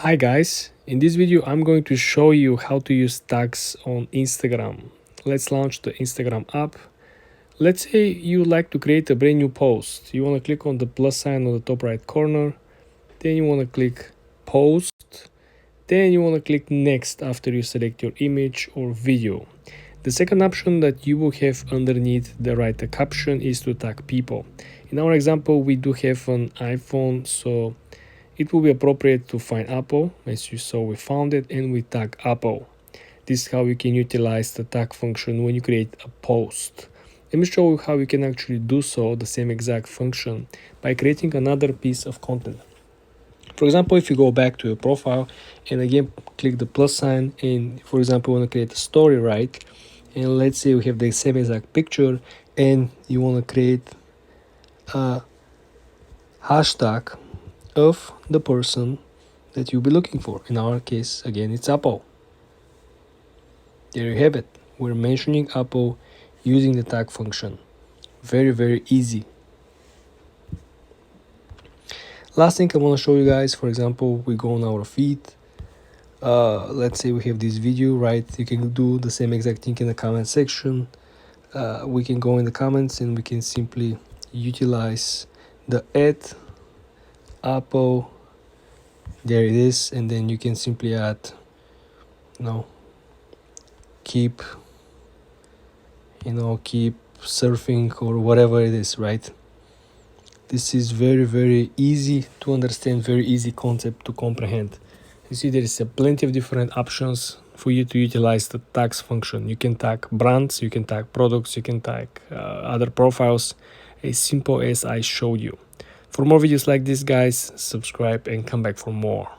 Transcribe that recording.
Hi guys, in this video I'm going to show you how to use tags on Instagram. Let's launch the Instagram app. Let's say you like to create a brand new post. You want to click on the plus sign on the top right corner, then you want to click post, then you want to click next after you select your image or video. The second option that you will have underneath the write a caption is to tag people. In our example we do have an iPhone, so it will be appropriate to find Apple. As you saw, we found it and we tag Apple. This is how you can utilize the tag function when you create a post. Let me show you how you can actually do so, the same exact function, by creating another piece of content. For example, if you go back to your profile and again click the plus sign and for example you want to create a story, right? And let's say we have the same exact picture and you want to create a hashtag of the person that you'll be looking for. In our case, again, it's Apple. There you have it. We're mentioning Apple using the tag function. Very, very easy. Last thing I want to show you guys, for example, we go on our feed. Let's say we have this video, right? You can do the same exact thing in the comment section. We can go in the comments and we can simply utilize the add Apple. There it is, and then you can simply add keep surfing or whatever it is, right? This is very, very easy to understand, very easy concept to comprehend. You see there is plenty of different options for you to utilize the tags function. You can tag brands, you can tag products, you can tag other profiles, as simple as I showed you. For more videos like this, guys, subscribe and come back for more.